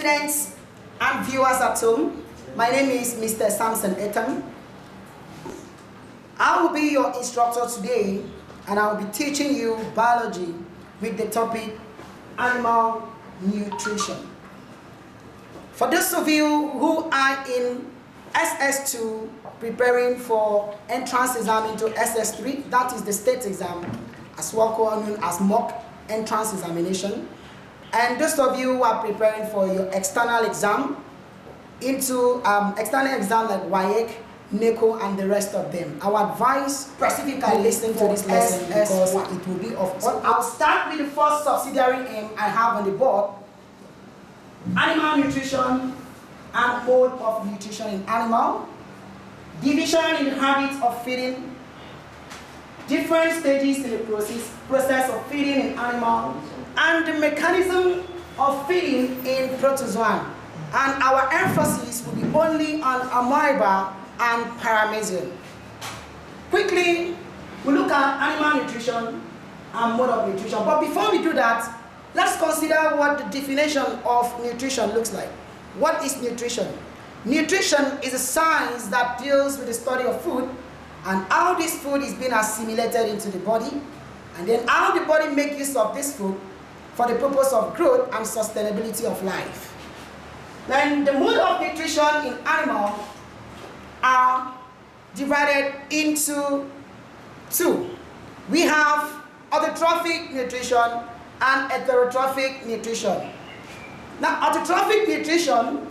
students and viewers at home. My name is Mr. Samson Etam. I will be your instructor today, and I will be teaching you biology with the topic animal nutrition. For those of you who are in SS2 preparing for entrance exam into SS3, that is the state exam, as well known as mock entrance examination, and those of you who are preparing for your external exam into external exam like WAEC, NECO, and the rest of them, I would advise specifically listen to this lesson because it will be of. I'll start with the first subsidiary aim I have on the board: animal nutrition and mode of nutrition in animal, division in habits of feeding, different stages in the process of feeding in animal, and the mechanism of feeding in protozoan. And our emphasis will be only on amoeba and paramecium. Quickly, we look at animal nutrition and mode of nutrition. But before we do that, let's consider what the definition of nutrition looks like. What is nutrition? Nutrition is a science that deals with the study of food and how this food is being assimilated into the body, and then how the body makes use of this food for the purpose of growth and sustainability of life. Then the mode of nutrition in animal are divided into two. We have autotrophic nutrition and heterotrophic nutrition. Now, autotrophic nutrition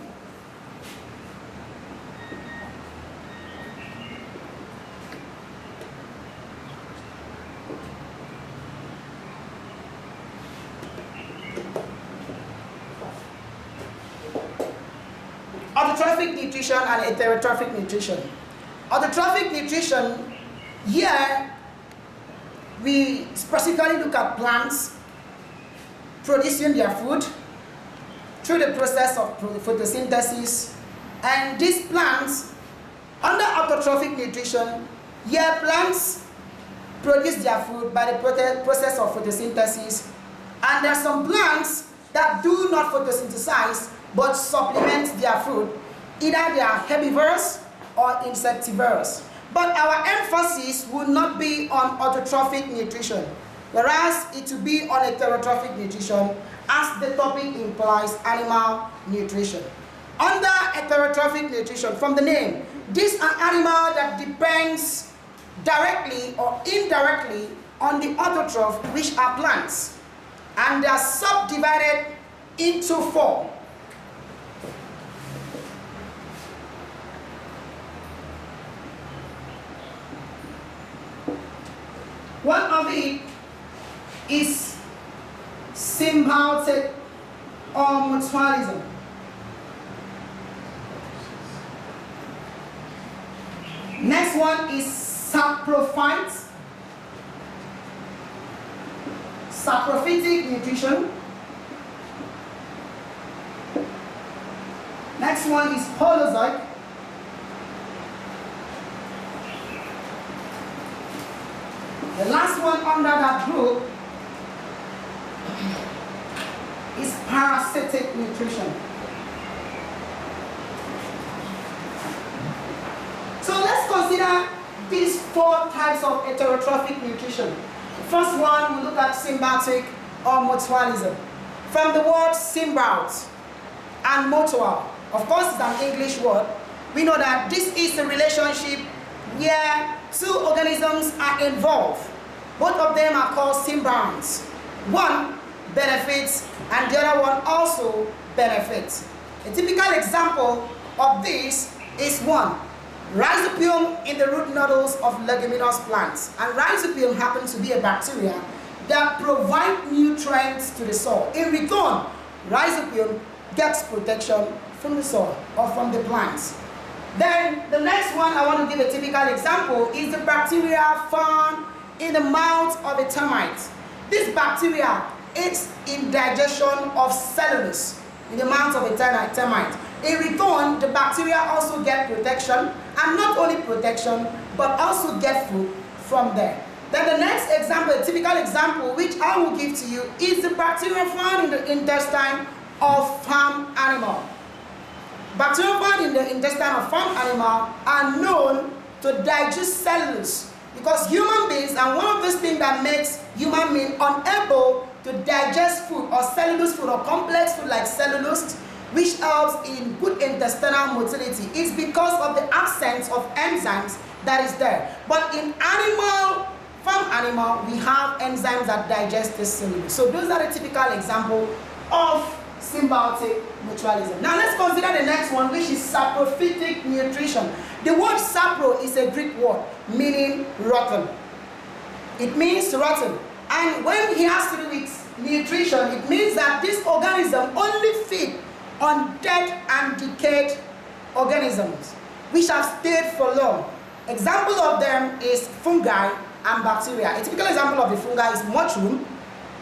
and heterotrophic nutrition. Autotrophic nutrition, here we specifically look at plants producing their food through the process of photosynthesis, and these plants under autotrophic nutrition, here plants produce their food by the process of photosynthesis, and there are some plants that do not photosynthesize but supplement their food. Either they are herbivores or insectivores. But our emphasis will not be on autotrophic nutrition, whereas it will be on heterotrophic nutrition, as the topic implies, animal nutrition. Under heterotrophic nutrition, from the name, this is an animal that depends directly or indirectly on the autotroph, which are plants, and they are subdivided into four. One of it is symbiotic or mutualism. Next one is saprophyte, saprophytic nutrition. Next one is holozoic. The last one under that group is parasitic nutrition. So let's consider these four types of heterotrophic nutrition. The first one, we look at symbiotic or mutualism. From the word symbiote and mutual, of course it's an English word, we know that this is a relationship where two organisms are involved. Both of them are called symbionts. One benefits and the other one also benefits. A typical example of this is one, rhizobium in the root nodules of leguminous plants. And rhizobium happens to be a bacteria that provide nutrients to the soil. In return, rhizobium gets protection from the soil or from the plants. Then the next one I want to give a typical example is the bacteria found in the mouth of a termite. This bacteria aids in digestion of cellulose in the mouth of a termite. In return, the bacteria also get protection, and not only protection, but also get food from there. Then the next example, a typical example, which I will give to you, is the bacteria found in the intestine of farm animals. Bacteria found in the intestine of farm animal are known to digest cellulose, because human beings, and one of those things that makes human beings unable to digest food or cellulose food or complex food like cellulose, which helps in good intestinal motility, is because of the absence of enzymes that is there. But in farm animal, we have enzymes that digest the cellulose. So those are the typical example of symbiotic mutualism. Now let's consider the next one, which is saprophytic nutrition. The word sapro is a Greek word meaning rotten. It means rotten. And when it has to do with nutrition, it means that this organism only feed on dead and decayed organisms which have stayed for long. Example of them is fungi and bacteria. A typical example of the fungi is mushroom,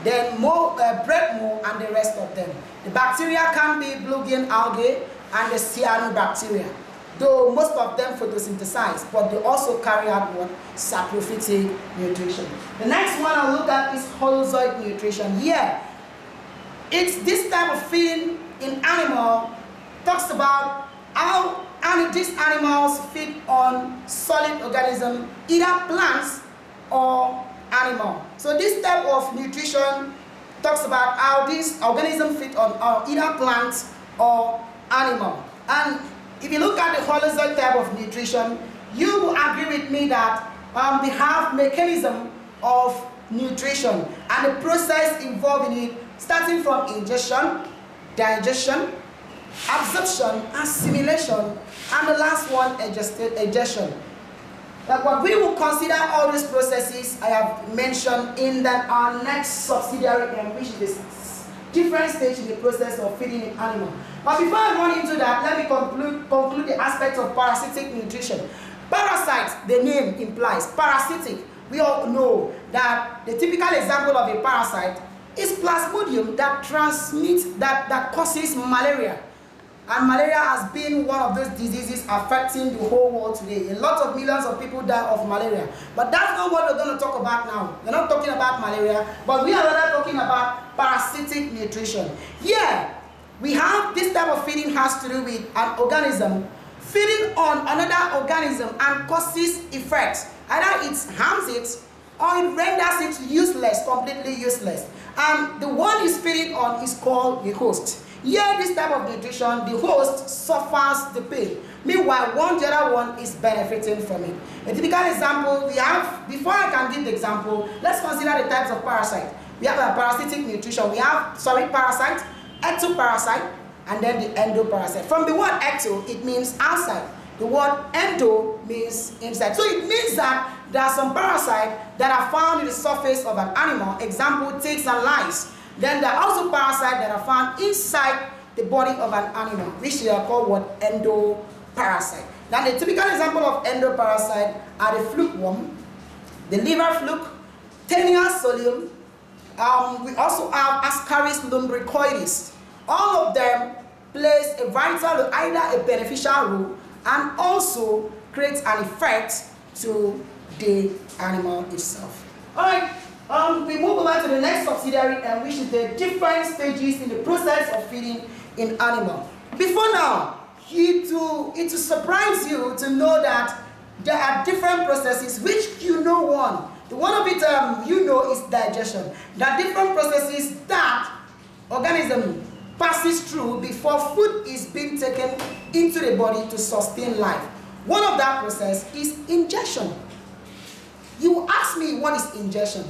then bread mold, and the rest of them. The bacteria can be Bluegian algae and the cyanobacteria, though most of them photosynthesize, but they also carry out what? Saprophytic nutrition. The next one I'll look at is holozoic nutrition. Here, it's this type of feeding in animal, talks about how these animals feed on solid organism, either plants or animal. So this type of nutrition talks about how these organisms feed on either plants or animal. And if you look at the holozoic type of nutrition, you will agree with me that they have mechanism of nutrition and the process involved in it, starting from ingestion, digestion, absorption, assimilation, and the last one, egestion. Like what we will consider all these processes I have mentioned in our next subsidiary, which is this different stage in the process of feeding an animal. But before I run into that, let me conclude the aspect of parasitic nutrition. Parasites, the name implies parasitic. We all know that the typical example of a parasite is Plasmodium that transmits, that causes malaria. And malaria has been one of those diseases affecting the whole world today. A lot of millions of people die of malaria. But that's not what we're going to talk about now. We're not talking about malaria, but we are rather talking about parasitic nutrition. Here, we have this type of feeding has to do with an organism feeding on another organism and causes effects. Either it harms it or it renders it useless, completely useless. And the one is feeding on is called the host. Here, this type of nutrition, the host suffers the pain. Meanwhile, the other one is benefiting from it. A typical example we have, before I can give the example, let's consider the types of parasite. We have a parasitic nutrition. We have, parasite, ectoparasite, and then the endoparasite. From the word ecto, it means outside. The word endo means inside. So it means that there are some parasites that are found in the surface of an animal. Example, ticks and lice. Then there are also parasites that are found inside the body of an animal, which are called what? Endoparasite. Now the typical example of endoparasite are the fluke worm, the liver fluke, Taenia solium. We also have Ascaris lumbricoides. All of them plays a vital, either a beneficial role, and also creates an effect to the animal itself. All right. We move over to the next subsidiary, which is the different stages in the process of feeding in animal. Before now, it will surprise you to know that there are different processes, which you know one. The one of it you know is digestion. There are different processes that organism passes through before food is being taken into the body to sustain life. One of that process is ingestion. You will ask me, what is ingestion?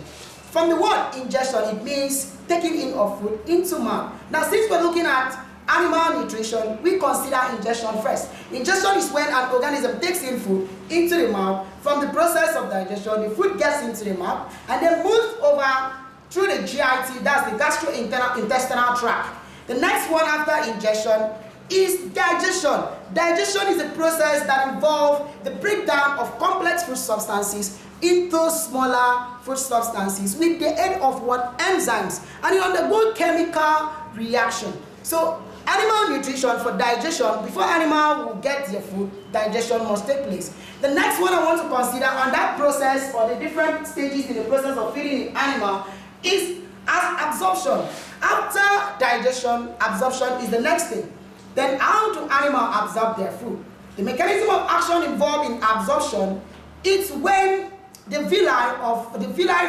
From the word ingestion, it means taking in of food into mouth. Now, since we're looking at animal nutrition, we consider ingestion first. Ingestion is when an organism takes in food into the mouth. From the process of digestion, the food gets into the mouth and then moves over through the GIT, that's the gastrointestinal tract. The next one after ingestion is digestion. Digestion is a process that involves the breakdown of complex food substances into smaller food substances with the aid of what? Enzymes, and you undergo chemical reaction. So animal nutrition for digestion, before animal will get their food, digestion must take place. The next one I want to consider on that process, or the different stages in the process of feeding the animal, is as absorption. After digestion, absorption is the next thing. Then how do animals absorb their food? The mechanism of action involved in absorption is when the villi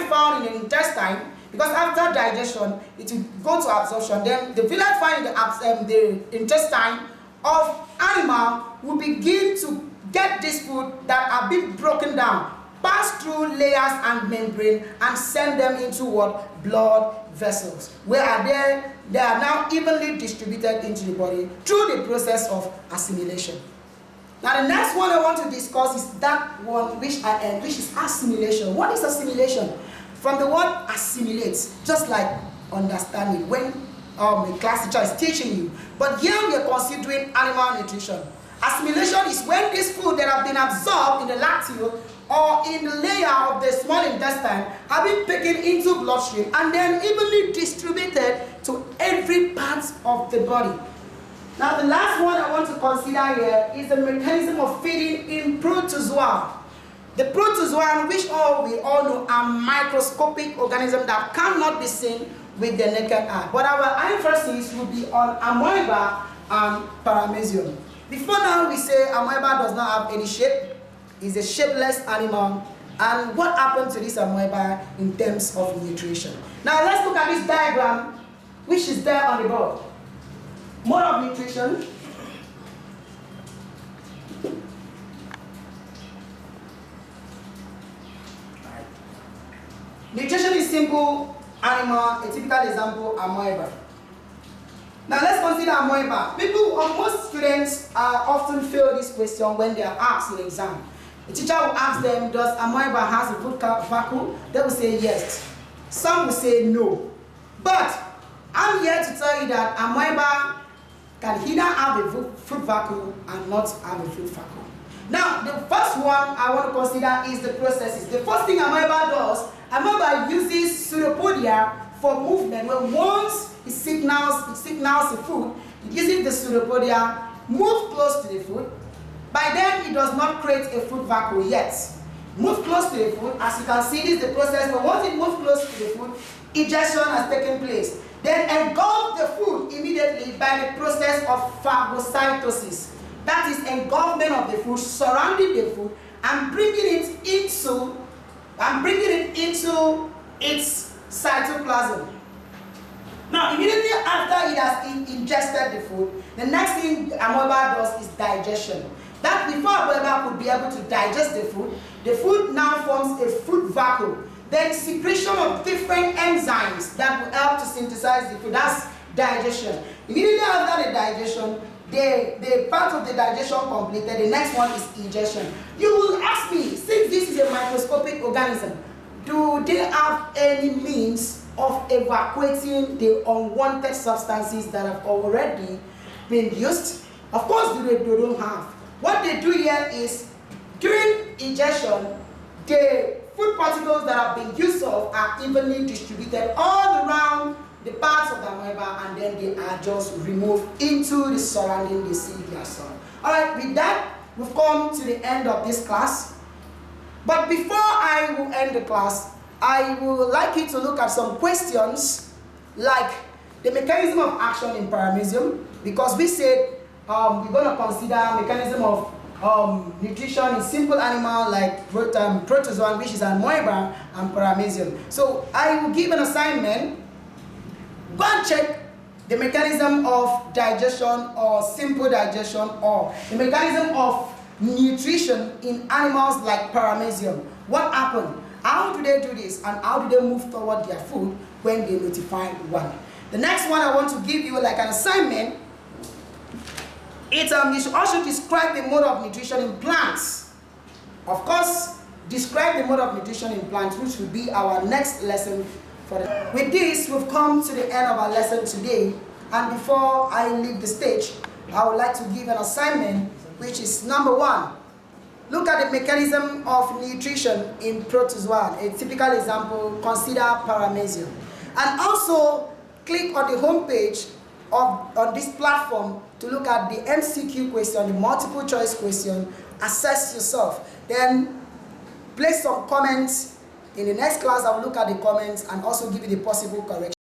found in the intestine, because after digestion it will go to absorption, then the villi found in the intestine of animal will begin to get this food that have been broken down, pass through layers and membrane, and send them into what? Blood vessels, where they are now evenly distributed into the body through the process of assimilation. Now the next one I want to discuss is that one which is assimilation. What is assimilation? From the word assimilate, just like understanding, when the class teacher is teaching you. But here we are considering animal nutrition. Assimilation is when this food that have been absorbed in the lacteal or in the layer of the small intestine have been taken into bloodstream and then evenly distributed to every part of the body. Now the last one I want to consider here is the mechanism of feeding in protozoa. The protozoa, which we all know, are microscopic organisms that cannot be seen with the naked eye. But our emphasis will be on amoeba and paramecium. Before now, we say amoeba does not have any shape. It's a shapeless animal. And what happened to this amoeba in terms of nutrition? Now let's look at this diagram, which is there on the board. Mode of nutrition. Nutrition is simple animal, a typical example, amoeba. Now let's consider amoeba. Most students often fail this question when they are asked in exam. The teacher will ask them, does amoeba has a food vacuum? They will say yes. Some will say no. But I'm here to tell you that amoeba can either have a food vacuum and not have a food vacuum. Now, the first one I want to consider is the processes. The first thing amoeba does, amoeba uses pseudopodia for movement. When once it signals the food, it uses the pseudopodia, move close to the food. By then, it does not create a food vacuum yet. Move close to the food. As you can see, this is the process. But once it moves close to the food, ingestion has taken place. Then engulf the food immediately by the process of phagocytosis. That is engulfment of the food, surrounding the food, and bringing it into its cytoplasm. Now, immediately after it has ingested the food, the next thing amoeba does is digestion. That before amoeba could be able to digest the food now forms a food vacuum. Then secretion of different enzymes that will help to synthesize the food. That's digestion. Immediately after the digestion, the part of the digestion completed, the next one is ingestion. You will ask me, since this is a microscopic organism, do they have any means of evacuating the unwanted substances that have already been used? Of course they don't have. What they do here is, during ingestion, the food particles that have been used of are evenly distributed all around the parts of the amoeba, and then they are just removed into the surrounding the cilia soil. Alright, with that, we've come to the end of this class. But before I will end the class, I would like you to look at some questions like the mechanism of action in paramecium, because we said we're going to consider mechanism of nutrition in simple animal like protozoan, which is amoeba, and paramecium. So I will give an assignment. Go and check the mechanism of digestion or simple digestion, or the mechanism of nutrition in animals like paramecium. What happened? How do they do this, and how do they move toward their food when they notify one? The next one I want to give you like an assignment. You should also describe the mode of nutrition in plants. Of course, describe the mode of nutrition in plants, which will be our next lesson. With this, we've come to the end of our lesson today. And before I leave the stage, I would like to give an assignment, which is number 1. Look at the mechanism of nutrition in protozoan. A typical example, consider paramecium. And also, click on the home page on this platform to look at the MCQ question, the multiple choice question. Assess yourself. Then place some comments. In the next class, I will look at the comments and also give you the possible correction.